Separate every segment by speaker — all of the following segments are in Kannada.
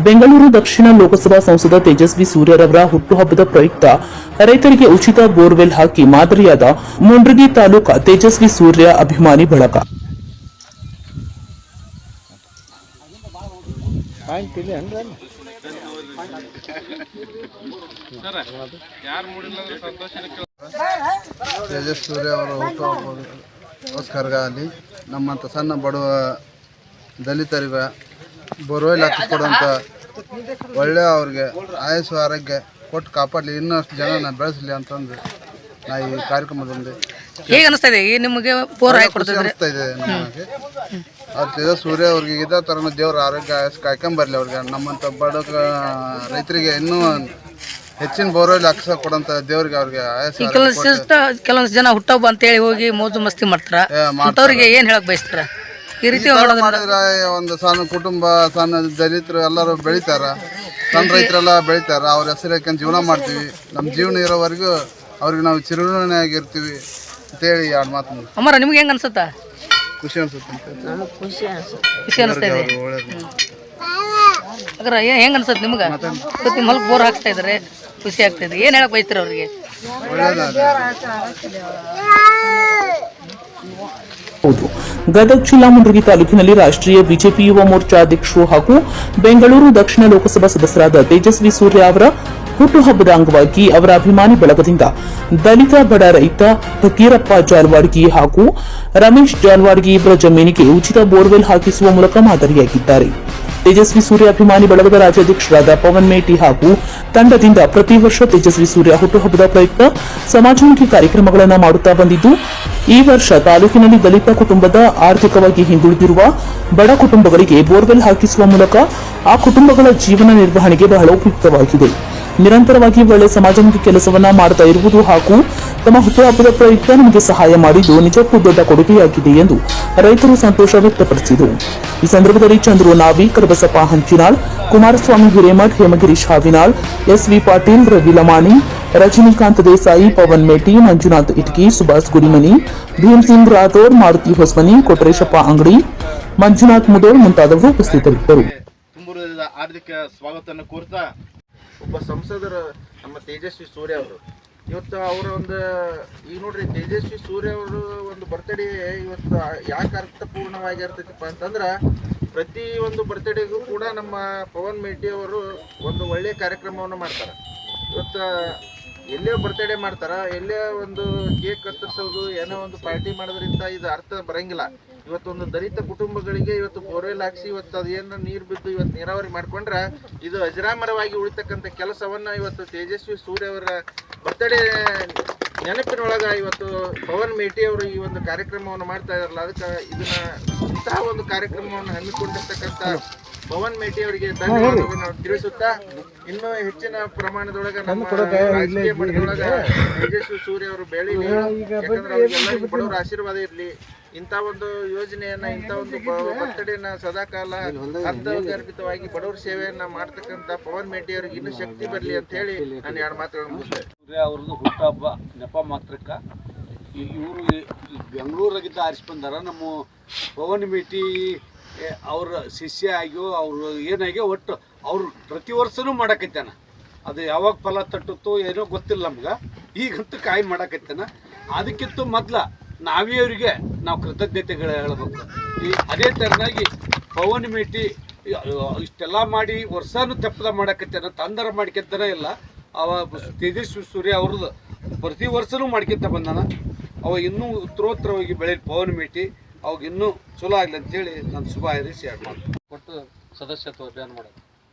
Speaker 1: ಬೆಂಗಳೂರು ದಕ್ಷಿಣ ಲೋಕಸಭಾ ಸಂಸದ ತೇಜಸ್ವಿ ಸೂರ್ಯರವರ ಹುಟ್ಟುಹಬ್ಬದ ಪ್ರಯುಕ್ತ ರೈತರಿಗೆ ಉಚಿತ ಬೋರ್ವೆಲ್ ಹಾಕಿ ಮಾದರಿಯಾದ ಮುಂಡ್ರಿಗಿ ತಾಲೂಕಾ ತೇಜಸ್ವಿ ಸೂರ್ಯ ಅಭಿಮಾನಿ ಬಳಗ.
Speaker 2: ತೇಜಸ್ವಿ ಸೂರ್ಯ ಅವರ ಹುಟ್ಟುಹಬ್ಬಕ್ಕೋಸ್ಕರವಾಗಿ ನಮ್ಮಂಥ ಸಣ್ಣ ಬಡವ ದಲಿತರಿಗೆ ಬೋರ್ವೆಲ್ ಹಾಕಿಕೊಡುವಂಥ ಒಳ್ಳೆಯ ಅವ್ರಿಗೆ ಆಯಸ್ಸು ಆರೋಗ್ಯ ಕೊಟ್ಟು ಕಾಪಾಡಲಿ, ಇನ್ನಷ್ಟು ಜನ ಬೆಳೆಸಲಿ ಅಂತಂದು ನಾ ಈ ಕಾರ್ಯಕ್ರಮದಲ್ಲಿ
Speaker 3: ಹೇಗೆ ಅನಿಸ್ತಾ ಇದೆ ನಿಮಗೆ ಬೋರ್
Speaker 2: ಅನಿಸ್ತಾ ಇದೆ. ನಮಗೆ ಅವ್ರು ತೇಜಸ್ವಿ ಸೂರ್ಯ ಅವ್ರಿಗೆ ಇದೇ ಥರನ ದೇವ್ರ ಆರೋಗ್ಯ ಆಯಸ್ಸು ಕಾಯ್ಕೊಂಬರ್ಲಿ. ಅವ್ರಿಗೆ ನಮ್ಮಂಥ ಬಡ ರೈತರಿಗೆ ಇನ್ನೂ ಹೆಚ್ಚಿನ ಬೋರ್ವೆಲ್ ಹಾಕ್ಸ ಕೊಡಂತ ದೇವ್ರಿಗೆ ಅವ್ರಿಗೆ
Speaker 3: ಕೆಲವೊಂದು ಜನ ಹುಟ್ಟಹಬ್ಬ ಅಂತ ಹೇಳಿ ಹೋಗಿ ಮೋಜು ಮಸ್ತಿ ಮಾಡ್ತಾರ. ಅವ್ರಿಗೆ ಏನ್ ಹೇಳಕ್ ಬಯಸ್ತಾರ? ಈ ರೀತಿ
Speaker 2: ಮಾಡಿದ್ರೆ ಒಂದು ಸಣ್ಣ ಕುಟುಂಬ, ಸಣ್ಣ ದಲಿತರು ಎಲ್ಲರೂ ಬೆಳಿತಾರ, ಸಣ್ಣ ರೈತರೆಲ್ಲ ಬೆಳಿತಾರ. ಅವ್ರ ಹೆಸರು ಯಾಕಂತ ಜೀವನ ಮಾಡ್ತೀವಿ. ನಮ್ಮ ಜೀವನ ಇರೋವರೆಗೂ ಅವ್ರಿಗೆ ನಾವು ಚಿರಋಣಿಯಾಗಿರ್ತೀವಿ ಅಂತೇಳಿ ಎರಡು ಮಾತು.
Speaker 3: ಅಮ್ಮಾರ ನಿಮ್ಗೆ ಹೆಂಗ ಅನ್ಸುತ್ತಾ?
Speaker 2: ಖುಷಿ ಅನ್ಸುತ್ತೆ.
Speaker 3: ಖುಷಿ ಅನಿಸ್ತಾ ಇದೆ. ಅದ್ರ ಹೆಂಗ ಅನ್ಸುತ್ತೆ ನಿಮ್ಗೆ? ನಿಮ್ಮ ಹೊಲಕ್ಕೆ ಬೋರ್ ಹಾಕ್ಸ್ತಾ ಇದಾರೆ, ಖುಷಿ ಆಗ್ತಾ ಇದೆ. ಏನ್ ಹೇಳಕ್ ಬಯಸ್ತೀರ ಅವ್ರಿಗೆ?
Speaker 1: ಹೌದು, ಗದಗ ಜಿಲ್ಲಾ ಮುಂಡ್ರಿಗಿ ತಾಲೂಕಿನಲ್ಲಿ ರಾಷ್ಟ್ರೀಯ ಬಿಜೆಪಿ ಯುವ ಮೋರ್ಚಾ ಅಧ್ಯಕ್ಷರು ಹಾಗೂ ಬೆಂಗಳೂರು ದಕ್ಷಿಣ ಲೋಕಸಭಾ ಸದಸ್ಯರಾದ ತೇಜಸ್ವಿ ಸೂರ್ಯ ಅವರ ಹುಟ್ಟುಹಬ್ಬದ ಅಂಗವಾಗಿ ಅವರ ಅಭಿಮಾನಿ ಬಳಗದಿಂದ ದಲಿತ ಬಡ ರೈತ ಫಕೀರಪ್ಪ ಜಾಲ್ವಾಡ್ಗಿ ಹಾಗೂ ರಮೇಶ್ ಜಾಲ್ವಾಡ್ಗಿ ಇವರ ಜಮೀನಿಗೆ ಉಚಿತ ಬೋರ್ವೆಲ್ ಹಾಕಿಸುವ ಮೂಲಕ ಮಾದರಿಯಾಗಿದ್ದಾರೆ. ತೇಜಸ್ವಿ ಸೂರ್ಯ ಅಭಿಮಾನಿ ಬಳಗದ ರಾಜ್ಯಾಧ್ಯಕ್ಷರಾದ ಪವನ್ ಮೇಟಿ ಹಾಗೂ ತಂಡದಿಂದ ಪ್ರತಿ ವರ್ಷ ತೇಜಸ್ವಿ ಸೂರ್ಯ ಹುಟ್ಟುಹಬ್ಬದ ಪ್ರಯುಕ್ತ ಸಮಾಜಮುಖಿ ಕಾರ್ಯಕ್ರಮಗಳನ್ನು ಮಾಡುತ್ತಾ ಬಂದಿದ್ದು, ಈ ವರ್ಷ ತಾಲೂಕಿನಲ್ಲಿ ದಲಿತ ಕುಟುಂಬದ ಆರ್ಥಿಕವಾಗಿ ಹಿಂದುಳಿದಿರುವ ಬಡ ಕುಟುಂಬಗಳಿಗೆ ಬೋರ್ವೆಲ್ ಹಾಕಿಸುವ ಮೂಲಕ ಆ ಕುಟುಂಬಗಳ ಜೀವನ ನಿರ್ವಹಣೆಗೆ ಬಹಳ ಉಪಯುಕ್ತವಾಗಿದೆ. ನಿರಂತರವಾಗಿ ಒಳ್ಳೆ ಸಮಾಜಮುಖಿ ಕೆಲಸವನ್ನ ಮಾಡುತ್ತಾ ಇರುವುದು ಹಾಗೂ ತಮ್ಮ ಹುಟ್ಟುಹಬ್ಬದ ಪ್ರಯುಕ್ತ ನಮಗೆ ಸಹಾಯ ಮಾಡಿದ್ದು ನಿಜಕ್ಕೂ ದೊಡ್ಡ ಕೊಡುಗೆಯಾಗಿದೆ ಎಂದು ರೈತರು ಸಂತೋಷ ವ್ಯಕ್ತಪಡಿಸಿದರು. ಈ ಸಂದರ್ಭದಲ್ಲಿ ಚಂದ್ರು ನಾವಿ, ಕರಬಸಪ್ಪ ಹಂಚಿನಾಳ್, ಕುಮಾರಸ್ವಾಮಿ ಹಿರೇಮಠ್, ಹೇಮಗಿರೀಶ್ ಹಾವಿನಾಳ್, ಎಸ್ವಿ ಪಾಟೀಲ್, ರವಿ ಲಮಾಣಿ, ರಜನಿಕಾಂತ್ ದೇಸಾಯಿ, ಪವನ್ ಮೇಟಿ, ಮಂಜುನಾಥ್ ಇಟ್ಕಿ, ಸುಭಾಷ್ ಗುಡಿಮನಿ, ಭೀಮ್ ಸಿಂಗ್ ರಾಥೋಡ್, ಮಾರುತಿ ಹೊಸಮನಿ, ಕೊಟ್ರೇಶಪ್ಪ ಅಂಗಡಿ, ಮಂಜುನಾಥ್ ಮುದೋಳ್ ಮುಂತಾದವರು ಉಪಸ್ಥಿತರಿದ್ದರು.
Speaker 4: ಹಾರ್ದಿಕ ಸ್ವಾಗತವನ್ನು ಕೋರ್ತಾ ಒಬ್ಬ ಸಂಸದರು ನಮ್ಮ ತೇಜಸ್ವಿ ಸೂರ್ಯ ಅವರು ಇವತ್ತು ಅವರ ಒಂದು ಈಗ ನೋಡ್ರಿ ತೇಜಸ್ವಿ ಸೂರ್ಯ ಅವರು ಒಂದು ಬರ್ತಡೇ ಇವತ್ತು ಯಾಕೆ ಅರ್ಥಪೂರ್ಣವಾಗಿರ್ತೈತಪ್ಪ ಅಂತಂದ್ರೆ ಪ್ರತಿ ಒಂದು ಬರ್ತಡೇಗೂ ಕೂಡ ನಮ್ಮ ಪವನ್ ಮೇಟಿ ಅವರು ಒಂದು ಒಳ್ಳೆಯ ಕಾರ್ಯಕ್ರಮವನ್ನು ಮಾಡ್ತಾರೆ. ಇವತ್ತು ಎಲ್ಲೇ ಬರ್ತಡೇ ಮಾಡ್ತಾರ, ಎಲ್ಲೇ ಒಂದು ಕೇಕ್ ಕತ್ತರಿಸೋದು, ಏನೋ ಒಂದು ಪಾರ್ಟಿ ಮಾಡೋದ್ರಿಂದ ಇದು ಅರ್ಥ ಬರಂಗಿಲ್ಲ. ಇವತ್ತೊಂದು ದಲಿತ ಕುಟುಂಬಗಳಿಗೆ ಇವತ್ತು ಬೋರ್ವೆಲ್ ಹಾಕ್ಸಿ ಇವತ್ತು ಅದೇನು ನೀರು ಬಿದ್ದು ಇವತ್ತು ನೀರಾವರಿ ಮಾಡ್ಕೊಂಡ್ರೆ ಇದು ಅಜರಾಮರವಾಗಿ ಉಳಿತಕ್ಕಂಥ ಕೆಲಸವನ್ನ ಇವತ್ತು ತೇಜಸ್ವಿ ಸೂರ್ಯ ಅವರ ಬರ್ತಡೇ ನೆನಪಿನೊಳಗ ಇವತ್ತು ಪವನ್ ಮೇಟಿ ಅವರು ಈ ಒಂದು ಕಾರ್ಯಕ್ರಮವನ್ನು ಮಾಡ್ತಾ ಇದಾರಲ್ಲ, ಅದಕ್ಕೆ ಇದನ್ನ ಇಂತಹ ಒಂದು ಕಾರ್ಯಕ್ರಮವನ್ನು ಹಮ್ಮಿಕೊಂಡಿರ್ತಕ್ಕಂಥ ಪವನ್ ಮೇಟಿ ಅವರಿಗೆ ಧನ್ಯವಾದಗಳನ್ನು ತಿಳಿಸುತ್ತಾ ಇನ್ನೂ ಹೆಚ್ಚಿನ ಪ್ರಮಾಣದೊಳಗೆ ನಮ್ಮ ರಾಜಕೀಯ ಮಟ್ಟದೊಳಗ ತೇಜಸ್ವಿ ಸೂರ್ಯ ಅವರು ಬೆಳೀಲಿ. ಯಾಕಂದ್ರೆ ಅವ್ರಿಗೆಲ್ಲರಿಗೂ ಬಡವರ ಆಶೀರ್ವಾದ ಇರಲಿ. ಇಂಥ ಒಂದು ಯೋಜನೆಯನ್ನ, ಇಂಥ ಒಂದು ಬರ್ತಡೇನ ಸದಾಕಾಲ ಅರ್ಥಗರ್ಭಿತವಾಗಿ ಬಡವರ ಸೇವೆಯನ್ನ ಮಾಡ್ತಕ್ಕಂಥ ಪವನ್ ಮೇಟಿ ಅವರಿಗೆ ಇನ್ನೂ ಶಕ್ತಿ ಬರಲಿ ಅಂತ ಹೇಳಿ ನಾನು ಎರಡು ಮಾತುಗಳನ್ನು ಮುಗಿಸ್ತೇನೆ.
Speaker 5: ಸೂರ್ಯ ಅವ್ರದ್ದು ಹುಟ್ಟುಹಬ್ಬ ನೆಪ ಮಾತ್ರಕ್ಕ ಇವರು ಬೆಂಗಳೂರಾಗಿದ್ದ ಆರಿಸಿ ಬಂದಾರ. ನಮ್ಮ ಪವನ್ ಮೇಟಿ ಅವ್ರ ಶಿಷ್ಯ ಆಗ್ಯೋ ಅವ್ರು ಏನಾಗ್ಯೋ ಒಟ್ಟು ಅವ್ರು ಪ್ರತಿ ವರ್ಷನೂ ಮಾಡಕತ್ತಾನ. ಅದು ಯಾವಾಗ ಫಲ ತಟ್ಟುತ್ತೋ ಏನೋ ಗೊತ್ತಿಲ್ಲ ನಮ್ಗೆ. ಈಗಂತೂ ಕಾಯಿ ಮಾಡಕತ್ತಾನ. ಅದಕ್ಕಿಂತ ಮೊದಲ ನಾವೇ ಅವರಿಗೆ ನಾವು ಕೃತಜ್ಞತೆಗಳು ಹೇಳಬೇಕು. ಅದೇ ಥರನಾಗಿ ಪವನ್ ಮೇಟಿ ಇಷ್ಟೆಲ್ಲ ಮಾಡಿ ವರ್ಷನೂ ತಪ್ಪದ ಮಾಡಕತ್ತಾನ, ತಂದರ ಮಾಡ್ಕೊತಾನೆ ಇಲ್ಲ. ಅವ ತೇಜಸ್ವಿ ಸೂರ್ಯ ಅವ್ರದ್ದು ಪ್ರತಿ ವರ್ಷನೂ ಮಾಡ್ಕೊತ ಬಂದಾನ. ಅವ ಇನ್ನೂ ಉತ್ತರೋತ್ತರವಾಗಿ ಬೆಳೆಯಲಿ ಪವನ್ ಮೇಟಿ, ಅವಾಗ ಇನ್ನೂ ಚಲೋ ಆಗಲಿ ಅಂತೇಳಿ ನಾನು ಶುಭ ಹಾರೈಸಿ ಎರಡು ಮಾತು
Speaker 6: ಕೊಟ್ಟು ಸದಸ್ಯತ್ವ ಅಭಿಯಾನ ಮಾಡೋದು.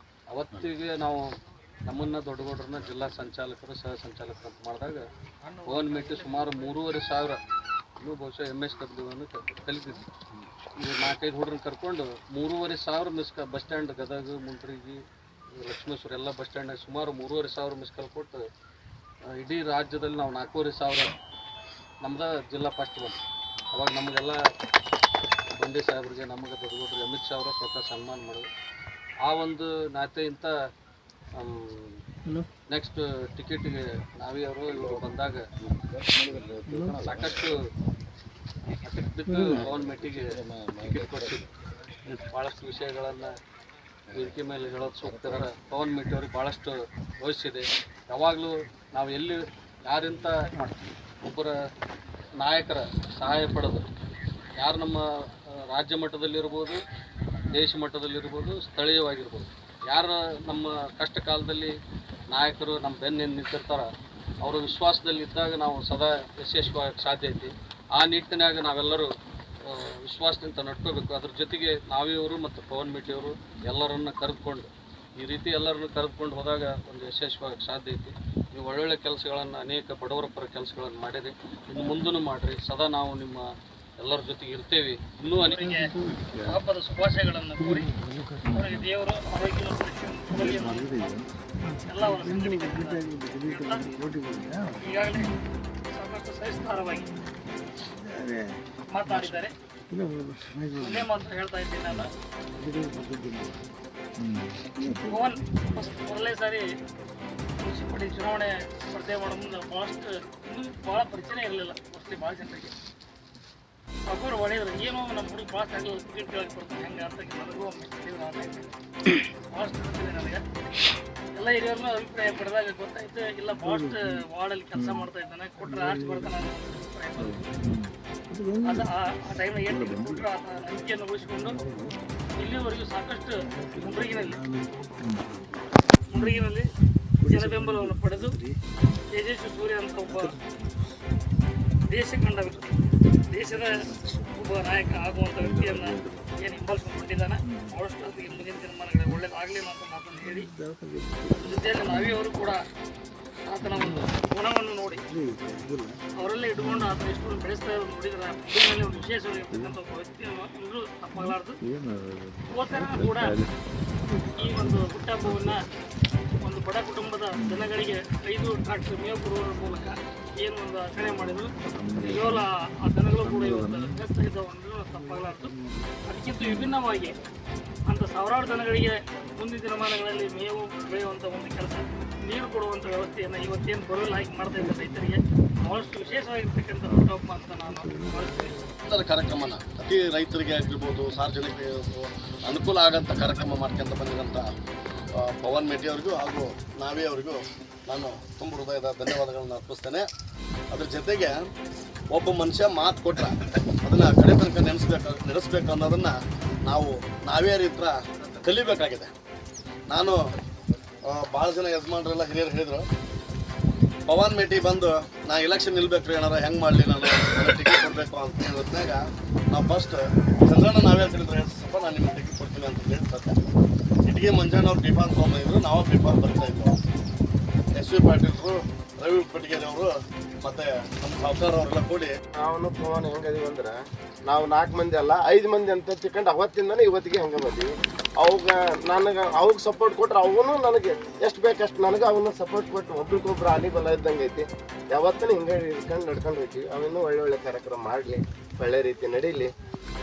Speaker 6: ಅವತ್ತಿಗೆ ನಾವು ನಮ್ಮನ್ನು ದೊಡ್ಡಗೌಡರನ್ನ ಜಿಲ್ಲಾ ಸಂಚಾಲಕರು, ಸಹ ಸಂಚಾಲಕರು ಅಂತ ಮಾಡಿದಾಗ ಪವನ್ ಮೇಟಿ ಸುಮಾರು 3,500 ಇನ್ನೂ ಬಹುಶಃ MSW ಕಲಿತಿದ್ವಿ. ಇದು 4-5 ಹುಡುಗರನ್ನ ಕರ್ಕೊಂಡು 3,500 ಬಸ್ ಸ್ಟ್ಯಾಂಡ್ ಗದಗ, ಮುಂಡ್ರಿಗಿ, ಲಕ್ಷ್ಮೇಶ್ವರ ಎಲ್ಲ ಬಸ್ ಸ್ಟ್ಯಾಂಡ್ನಾಗ ಸುಮಾರು 3,500 ಮಿಸ್ ಕಾಲ್ ಕೊಟ್ಟು ಇಡೀ ರಾಜ್ಯದಲ್ಲಿ ನಾವು 4,500 ನಮ್ದು ಜಿಲ್ಲಾ ಫಸ್ಟ್ ಬಂತು. ಅವಾಗ ನಮಗೆಲ್ಲ ಬಂಡಿ ಸಾಹೇಬ್ರಿಗೆ, ನಮಗೆ ದೊಡ್ಡಗೌಡರಿಗೆ ಅಮಿತ್ ಶಾ ಅವರ ಸ್ವತಃ ಸನ್ಮಾನ ಮಾಡೋದು. ಆ ಒಂದು ನಾತೆಯಿಂದ ನೆಕ್ಸ್ಟ್ ಟಿಕೆಟಿಗೆ ನಾವೇ ಅವರು ಇವರು ಬಂದಾಗ ಸಾಕಷ್ಟು ಬಿಟ್ಟು ಪವನ್ ಮೇಟಿಗೆ ಟಿಕೆಟ್ ಕೊಡ್ತೀವಿ. ಭಾಳಷ್ಟು ವಿಷಯಗಳನ್ನು ವೇದಿಕೆ ಮೇಲೆ ಹೇಳೋದು ಸೂಕ್ತಿದ್ದಾರೆ. ಪವನ್ ಮೇಟಿ ಅವ್ರಿಗೆ ಭಾಳಷ್ಟು ವಯಸ್ಸಿದೆ. ಯಾವಾಗಲೂ ನಾವು ಎಲ್ಲಿ ಯಾರಿಂತ ಒಬ್ಬರ ನಾಯಕರ ಸಹಾಯ ಪಡೆದು ಯಾರು ನಮ್ಮ ರಾಜ್ಯ ಮಟ್ಟದಲ್ಲಿರ್ಬೋದು, ದೇಶ ಮಟ್ಟದಲ್ಲಿರ್ಬೋದು, ಸ್ಥಳೀಯವಾಗಿರ್ಬೋದು, ಯಾರು ನಮ್ಮ ಕಷ್ಟ ಕಾಲದಲ್ಲಿ ನಾಯಕರು ನಮ್ಮ ಬೆನ್ನಿಂದ ನಿಂತಿರ್ತಾರೆ ಅವರ ವಿಶ್ವಾಸದಲ್ಲಿ ಇದ್ದಾಗ ನಾವು ಸದಾ ಯಶಸ್ವಿಯಾಗಕ್ಕೆ ಸಾಧ್ಯ ಐತಿ. ಆ ನಿಟ್ಟಿನಾಗ ನಾವೆಲ್ಲರೂ ವಿಶ್ವಾಸದಿಂದ ನಡ್ಕೋಬೇಕು. ಅದ್ರ ಜೊತೆಗೆ ನಾವಿವರು ಮತ್ತು ಪವನ್ ಮೇಟಿಯವರು ಎಲ್ಲರನ್ನ ಕರೆದುಕೊಂಡು ಈ ರೀತಿ ಎಲ್ಲರನ್ನು ಕರೆದುಕೊಂಡು ಹೋದಾಗ ಒಂದು ಯಶಸ್ವಿಯಾಗಕ್ಕೆ ಸಾಧ್ಯ ಐತಿ. ನೀವು ಒಳ್ಳೊಳ್ಳೆ ಕೆಲಸಗಳನ್ನು, ಅನೇಕ ಬಡವರ ಪರ ಕೆಲಸಗಳನ್ನು ಮಾಡಿರಿ, ಇನ್ನು ಮುಂದೂ ಮಾಡಿರಿ. ಸದಾ ನಾವು ನಿಮ್ಮ ಎಲ್ಲರ ಜೊತೆಗೆ ಇರ್ತೇವೆ. ಇನ್ನೂ ಅನೇಕ
Speaker 3: ಹಬ್ಬದ ಶುಭಾಶಯಗಳನ್ನು ಕೋರಿ ಅವರಿಗೆ ದೇವರು ಆರೋಗ್ಯ ಎಲ್ಲವನ್ನು ಸಂಘಟಿತ ಈಗಾಗಲೇ ಸಾಕಷ್ಟು ಸವಿಸ್ತಾರವಾಗಿ ಮಾತನಾಡಿದ್ದಾರೆ. ಒಂದೇ ಮಾತ್ರ ಹೇಳ್ತಾ ಇದ್ದೀನಿ ನಾನು, ಪವನ್ ಮೊದಲನೇ ಸಾರಿ ಮುನ್ಸಿಪಾಲಿಟಿ ಚುನಾವಣೆ ಸ್ಪರ್ಧೆ ಮಾಡೋ ಮುಂದೆ ಭಾಳ ಪರಿಚಯ ಇರಲಿಲ್ಲ. ಮೋಸ್ಟ್ಲಿ ಭಾಳ ಜನರಿಗೆ ಒಬ್ಬರು ಹೊಡೆದ್ರು, ಏನೋ ನಮ್ಮ ಹುಡುಗ ಭಾಳ ಆಗಲಿಲ್ಲ, ಟಿಕೆಟ್ ಕೇಳಕ್ಕೆ ಬರ್ತಾರೆ ಹೆಂಗೆ ಅಂತ ನನಗೂ ಒಮ್ಮೆ ಭಾಳಷ್ಟು ಗೊತ್ತಿದೆ ನನಗೆ. ಎಲ್ಲ ಹಿರಿಯವ್ರನ್ನೂ ಅಭಿಪ್ರಾಯ ಪಡೆದಾಗ ಗೊತ್ತಾಯ್ತು, ಇಲ್ಲ ಭಾಳಷ್ಟು ವಾರ್ಡಲ್ಲಿ ಕೆಲಸ ಮಾಡ್ತಾ ಇದ್ದಾನೆ, ಕೊಟ್ಟರೆ ಆರ್ಚ್ ಬರ್ತಾನೆ ಅನ್ನೋ ಅಭಿಪ್ರಾಯ ಬಂತು. ಅದು ಆ ಟೈಮ್ನಾಗ ಏನು ಟಿಕೆಟ್ ಕೊಟ್ಟರೆ ಆ ನಂಬಿಕೆಯನ್ನು ಉಳಿಸಿಕೊಂಡು ಇಲ್ಲಿವರೆಗೂ ಸಾಕಷ್ಟು ಮುಂಡ್ರಿಗಿನಲ್ಲಿ ಜನ ಬೆಂಬಲವನ್ನು ಪಡೆದು ತೇಜಸ್ವಿ ಸೂರ್ಯ ಅಂತ ಒಬ್ಬ ದೇಶ ಕಂಡ ದೇಶದ ಒಬ್ಬ ನಾಯಕ ಆಗುವಂಥ ವ್ಯಕ್ತಿಯನ್ನು ಏನು ಹಿಂಬಾಲಿಸಿಕೊಂಡಿದ್ದಾನೆ. ಭಾಳಷ್ಟು ಅದಕ್ಕೆ ಮುಂದಿನ ದಿನಮಾನಗಳಿಗೆ ಒಳ್ಳೇದಾಗಲಿ ಅಂತ ಮಾತನ್ನು ಹೇಳಿ, ಜೊತೆಯಲ್ಲಿ ನಾವಿಯವರು ಕೂಡ ಆತನ ಒಂದು ಗುಣವನ್ನು ನೋಡಿ ಅವರಲ್ಲೇ ಇಟ್ಕೊಂಡು ಆತನ ಎಷ್ಟು ಬೆಳೆಸ್ತಾ ಇರೋದು ನೋಡಿದ್ರೆ ಮುಂದಿನಲ್ಲಿ ಒಂದು ವಿಶೇಷವಾಗಿರ್ತಕ್ಕಂಥ ಒಬ್ಬ ವ್ಯಕ್ತಿಯನ್ನು ಎಲ್ಲರೂ ತಪ್ಪಾಗಲಾರ್ದು. ಹೋದ ಕೂಡ ಈ ಒಂದು ಹುಟ್ಟಹಬ್ಬವನ್ನು ಒಂದು ಬಡ ಕುಟುಂಬದ ಜನಗಳಿಗೆ 5 ಟ್ರಾಕ್ಟರ್ ಮೇವು ಕೊಡುವುದರ ಮೂಲಕ ಏನು ಒಂದು ಆಚರಣೆ ಮಾಡಿದ್ರು, ಕೇವಲ ಆ ದನಗಳು ಕೂಡ ಇವತ್ತು ವ್ಯಸ್ತಾಗಿದ್ದವನ್ನು ತಪ್ಪಾಗಲಾರ್ದು. ಅದಕ್ಕಿಂತ ವಿಭಿನ್ನವಾಗಿ ಅಂತ ಸಾವಿರಾರು ದನಗಳಿಗೆ ಮುಂದಿನ ದಿನಮಾನಗಳಲ್ಲಿ ಮೇವು ಬೆಳೆಯುವಂಥ ಒಂದು ಕೆಲಸ, ನೀರು ಕೊಡುವಂಥ ವ್ಯವಸ್ಥೆಯನ್ನು ಇವತ್ತೇನು ಬರೋಲ್ಲ ಹಾಕಿ ಮಾಡ್ತಾ ಇದ್ದ ರೈತರಿಗೆ ಭಾಳಷ್ಟು ವಿಶೇಷವಾಗಿರ್ತಕ್ಕಂಥ ಹುಟ್ಟುಹಬ್ಬ ಅಂತ ನಾನು ಭಾವಿಸ್ತೀನಿ.
Speaker 7: ಸುಂದರ ಕಾರ್ಯಕ್ರಮನ ಅತಿ ರೈತರಿಗೆ ಆಗಿರ್ಬೋದು, ಸಾರ್ವಜನಿಕರಿಗೆ ಅನುಕೂಲ ಆಗೋಂಥ ಕಾರ್ಯಕ್ರಮ ಮಾಡ್ಕೊಂತ ಬಂದಿರೋಂಥ ಪವನ್ ಮೇಟಿ ಅವ್ರಿಗೂ ಹಾಗೂ ನಾವೇ ಅವರಿಗೂ ನಾನು ತುಂಬ ಹೃದಯದ ಧನ್ಯವಾದಗಳನ್ನು ಅರ್ಪಿಸ್ತೇನೆ. ಅದ್ರ ಜೊತೆಗೆ ಒಬ್ಬ ಮನುಷ್ಯ ಮಾತು ಕೊಟ್ಟರೆ ಅದನ್ನು ಕಡೆ ತನಕ ನಡೆಸ್ಬೇಕು ಅನ್ನೋದನ್ನು ನಾವೇ ಹತ್ರ ಕಲಿಬೇಕಾಗಿದೆ. ನಾನು ಭಾಳ ಜನ ಯಜಮಾನರೆಲ್ಲ ಹಿರಿಯರು ಹೇಳಿದರು, ಪವನ್ ಮೇಟಿ ಬಂದು ನಾ ಎಲೆಕ್ಷನ್ ನಿಲ್ಬೇಕ್ರಿ ಏನಾರ ಹೆಂಗೆ ಮಾಡಲಿ, ನಾನು ಟಿಕೆಟ್ ಕೊಡಬೇಕು ಅಂತ ಹೇಳಿದ್ನಾಗ ನಾವು ಫಸ್ಟ್ ಚಂದ್ರಣ್ಣ ನಾವೇ ಹೇಳಿದ್ರೆ ಸ್ವಲ್ಪ ನಾನು ನಿಮ್ಗೆ ಟಿಕೆಟ್ ಕೊಡ್ತೀನಿ ಅಂತ ಹೇಳ್ತಾರೆ. ಇಟ್ಟಿಗೆ ಮಂಜಣ್ಣ ಅವ್ರು ಟಿಫಾನ್ ತೊಗೊಂಡಿದ್ರು, ನಾವು ಟಿಫಾನ್ ಬರ್ತಾಯಿದ್ವು. SV ಪಾಟೀಲ್ರು, ರವಿ ಪಟ್ಟಿಗೇರಿ ಅವರು ಮತ್ತು ನಮ್ಮ ಸಾವುಕಾರ ಅವರೆಲ್ಲ ಕೂಡಿ
Speaker 2: ನಾವು ಪವನ್ ಹೆಂಗದೀವಿ ಅಂದ್ರೆ, ನಾವು 4 ಮಂದಿ ಅಲ್ಲ 5 ಮಂದಿ ಅಂತ ತಿಳ್ಕೊಂಡು ಅವತ್ತಿಂದನೇ ಇವತ್ತಿಗೆ ಹಂಗೆ ಬಂದೀವಿ. ಅವಾಗ ಸಪೋರ್ಟ್ ಕೊಟ್ರೆ ಅವನು ನನಗೆ ಎಷ್ಟು ಬೇಕಷ್ಟು ನನಗೆ ಅವನು ಸಪೋರ್ಟ್ ಕೊಟ್ಟು ಒಬ್ರಿಗೊಬ್ರು ಆಲಿ ಬಲ ಇದ್ದಂಗೆ ಐತಿ. ಯಾವತ್ತೂ ಹಿಂಗೆ ಇಟ್ಕೊಂಡು ನಡ್ಕೊಂಡು ಹೋಗ್ತೀವಿ. ಅವಿನ್ನೂ ಒಳ್ಳೊಳ್ಳೆ ಕಾರ್ಯಕ್ರಮ ಮಾಡಲಿ, ಒಳ್ಳೆ ರೀತಿ ನಡೀಲಿ.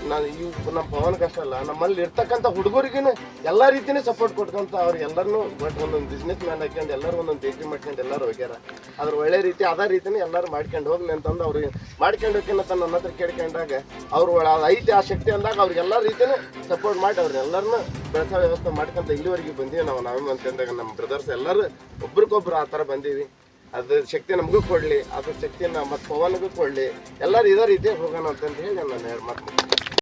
Speaker 2: ನಮ್ಮ ಪವನ್ ಕಷ್ಟ ಅಲ್ಲ, ನಮ್ಮಲ್ಲಿ ಇರ್ತಕ್ಕಂಥ ಹುಡುಗರಿಗೂ ಎಲ್ಲ ರೀತಿಯೇ ಸಪೋರ್ಟ್ ಕೊಟ್ಕೊಂತ ಅವ್ರಿಗೆಲ್ಲರೂ ಬಟ್ ಒಂದೊಂದು ಬಿಸ್ನೆಸ್ ಮ್ಯಾನ್ ಹಾಕ್ಯಂಡು ಎಲ್ಲರೂ ಒಂದೊಂದು ಬೇಕ್ರಿ ಮಾಡ್ಕೊಂಡು ಎಲ್ಲರೂ ಹೋಗ್ಯಾರ. ಅದ್ರ ಒಳ್ಳೆ ರೀತಿ ಅದೇ ರೀತಿಯೇ ಎಲ್ಲರೂ ಮಾಡ್ಕೊಂಡು ಹೋಗ್ಲಿ ಅಂತಂದು ಅವ್ರಿಗೆ ಮಾಡ್ಕೊಂಡು ಹೋಗ್ಯ ಅಂತ ನನ್ನ ಹತ್ರ ಕೇಳ್ಕೊಂಡಾಗ ಅವ್ರು ಐತಿ ಆ ಶಕ್ತಿ ಅಂದಾಗ ಅವ್ರಿಗೆಲ್ಲ ರೀತಿಯೂ ಸಪೋರ್ಟ್ ಮಾಡಿ ಅವ್ರೆಲ್ಲರನ್ನೂ ಬೆಳೆಸೋ ವ್ಯವಸ್ಥೆ ಮಾಡ್ಕೊಂತ ಇಲ್ಲಿವರೆಗೆ ಬಂದೀವಿ. ನಾವು ಅಂತಂದಾಗ ನಮ್ಮ ಬ್ರದರ್ಸ್ ಎಲ್ಲರೂ ಒಬ್ರಿಗೊಬ್ರು ಆ ಥರ ಬಂದೀವಿ. ಅದ್ರ ಶಕ್ತಿ ನಮಗೂ ಕೊಡಲಿ, ಅದ್ರ ಶಕ್ತಿನ ಮತ್ತು ಪವನ್ಗೂ ಕೊಡಲಿ, ಎಲ್ಲರೂ ಇದೇ ರೀತಿ ಹೋಗೋಣ ಅಂತಂದು ಹೇಳಿ ನಾನು ಮಾತು